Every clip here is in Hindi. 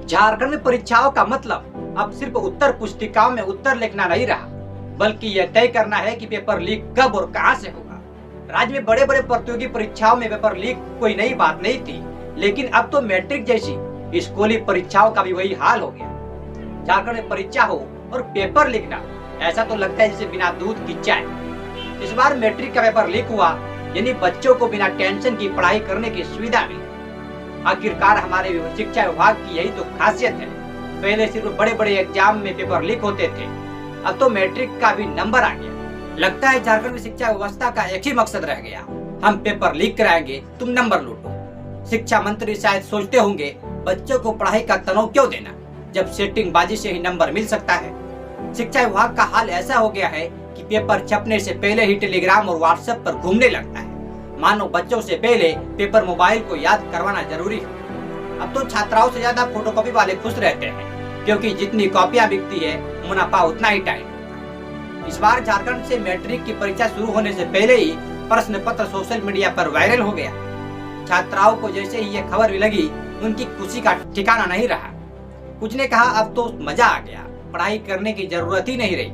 झारखंड में परीक्षाओं का मतलब अब सिर्फ उत्तर पुस्तिकाओं में उत्तर लिखना नहीं रहा, बल्कि यह तय करना है कि पेपर लीक कब और कहां से होगा। राज्य में बड़े बड़े प्रतियोगी परीक्षाओं में पेपर लीक कोई नई बात नहीं थी, लेकिन अब तो मैट्रिक जैसी स्कूली परीक्षाओं का भी वही हाल हो गया। झारखंड में परीक्षा हो और पेपर लिखना, ऐसा तो लगता है जैसे बिना दूध की चाय। इस बार मैट्रिक का पेपर लीक हुआ, यानी बच्चों को बिना टेंशन की पढ़ाई करने की सुविधा मिली। आखिरकार हमारे शिक्षा विभाग की यही तो खासियत है। पहले सिर्फ बड़े बड़े एग्जाम में पेपर लीक होते थे, अब तो मैट्रिक का भी नंबर आ गया। लगता है झारखंड में शिक्षा व्यवस्था का एक ही मकसद रह गया, हम पेपर लीक कराएंगे, तुम नंबर लूटो। शिक्षा मंत्री शायद सोचते होंगे, बच्चों को पढ़ाई का तनाव क्यों देना, जब सेटिंग बाजी से ही नंबर मिल सकता है। शिक्षा विभाग का हाल ऐसा हो गया है कि पेपर छपने से पहले ही टेलीग्राम और व्हाट्सएप पर घूमने लगता है, मानो बच्चों से पहले पेपर मोबाइल को याद करवाना जरूरी है। अब तो छात्राओं से ज्यादा फोटोकॉपी वाले खुश रहते हैं, क्योंकि जितनी कॉपियां बिकती है मुनाफा उतना ही टाइट होता है। इस बार झारखंड से मैट्रिक की परीक्षा शुरू होने से पहले ही प्रश्न पत्र सोशल मीडिया पर वायरल हो गया। छात्राओं को जैसे ही ये खबर लगी, उनकी खुशी का ठिकाना नहीं रहा। कुछ ने कहा अब तो मजा आ गया, पढ़ाई करने की जरूरत ही नहीं रही।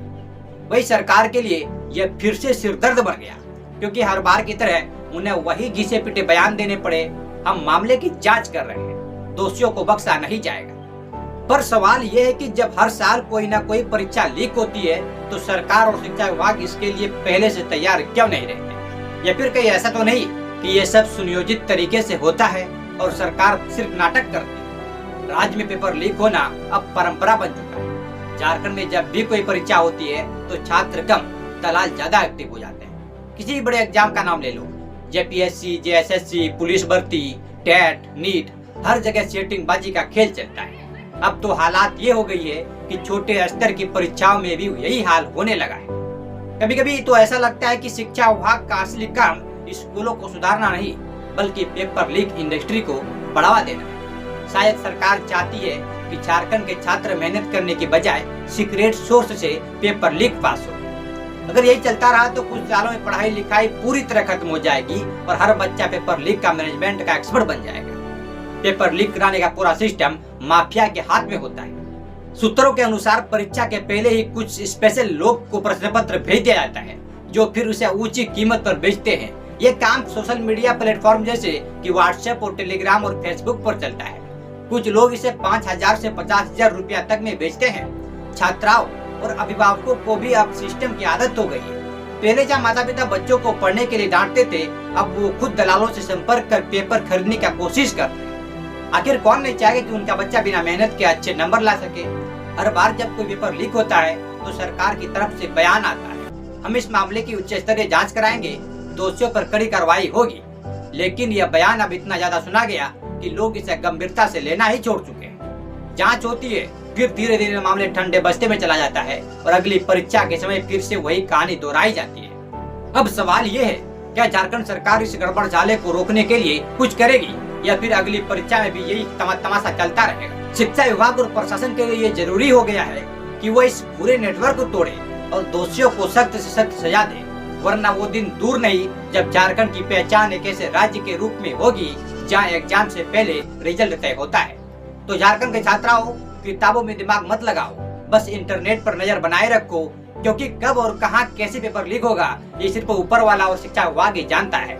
वही सरकार के लिए यह फिर से सिरदर्द बन गया, क्योंकि हर बार की तरह उन्हें वही घिसे पिटे बयान देने पड़े, हम मामले की जांच कर रहे हैं, दोषियों को बख्शा नहीं जाएगा। पर सवाल ये है कि जब हर साल कोई ना कोई परीक्षा लीक होती है, तो सरकार और शिक्षा विभाग इसके लिए पहले से तैयार क्यों नहीं रहते? या फिर कहीं ऐसा तो नहीं कि ये सब सुनियोजित तरीके से होता है और सरकार सिर्फ नाटक करती है? राज्य में पेपर लीक होना अब परंपरा बन चुका है। झारखंड में जब भी कोई परीक्षा होती है तो छात्र कम, दलाल ज्यादा एक्टिव हो जाते हैं। किसी बड़े एग्जाम का नाम ले लो, जेपीएससी, जेएसएससी, पुलिस भर्ती, टेट, नीट, हर जगह सेटिंग बाजी का खेल चलता है। अब तो हालात ये हो गई है कि छोटे स्तर की परीक्षाओं में भी यही हाल होने लगा है। कभी कभी तो ऐसा लगता है कि शिक्षा विभाग का असली काम स्कूलों को सुधारना नहीं, बल्कि पेपर लीक इंडस्ट्री को बढ़ावा देना है। शायद सरकार चाहती है कि झारखंड के छात्र मेहनत करने की बजाय सीक्रेट सोर्स से पेपर लीक पास हो। अगर यही चलता रहा तो कुछ सालों में पढ़ाई लिखाई पूरी तरह खत्म हो जाएगी और हर बच्चा पेपर लीक का मैनेजमेंट का एक्सपर्ट बन जाएगा। पेपर लीक कराने का पूरा सिस्टम माफिया के हाथ में होता है। सूत्रों के अनुसार परीक्षा के पहले ही कुछ स्पेशल लोग को प्रश्न पत्र भेज दिया जाता है, जो फिर उसे ऊंची कीमत पर बेचते हैं। ये काम सोशल मीडिया प्लेटफॉर्म जैसे कि व्हाट्सएप और टेलीग्राम और फेसबुक पर चलता है। कुछ लोग इसे 5,000 से 50,000 रुपया तक में बेचते हैं। छात्राओं और अभिभावकों को भी अब सिस्टम की आदत हो गई है। पहले जहाँ माता पिता बच्चों को पढ़ने के लिए डांटते थे, अब वो खुद दलालों से संपर्क कर पेपर खरीदने की कोशिश करते हैं। आखिर कौन नहीं चाहेगा कि उनका बच्चा बिना मेहनत के अच्छे नंबर ला सके? हर बार जब कोई पेपर लीक होता है तो सरकार की तरफ से बयान आता है, हम इस मामले की उच्च स्तरीय जाँच कराएंगे, दोषियों पर कड़ी कार्रवाई होगी। लेकिन यह बयान अब इतना ज्यादा सुना गया कि लोग इसे गंभीरता से लेना ही छोड़ चुके हैं। जाँच होती है, फिर धीरे धीरे मामले ठंडे बस्ते में चला जाता है और अगली परीक्षा के समय फिर से वही कहानी दोहराई जाती है। अब सवाल ये है, क्या झारखंड सरकार इस गड़बड़ झाले को रोकने के लिए कुछ करेगी, या फिर अगली परीक्षा में भी यही तमाशा चलता रहेगा? शिक्षा विभाग और प्रशासन के लिए ये जरूरी हो गया है कि वो इस पूरे नेटवर्क को तोड़े और दोषियों को सख्त से सख्त सजा दे, वरना वो दिन दूर नहीं जब झारखंड की पहचान एक ऐसे राज्य के रूप में होगी जहाँ एग्जाम से पहले रिजल्ट तय होता है। तो झारखंड के छात्राओं, किताबों में दिमाग मत लगाओ, बस इंटरनेट पर नजर बनाए रखो, क्योंकि कब और कहां कैसे पेपर लीक होगा ये सिर्फ ऊपर वाला और शिक्षा विभाग ही जानता है।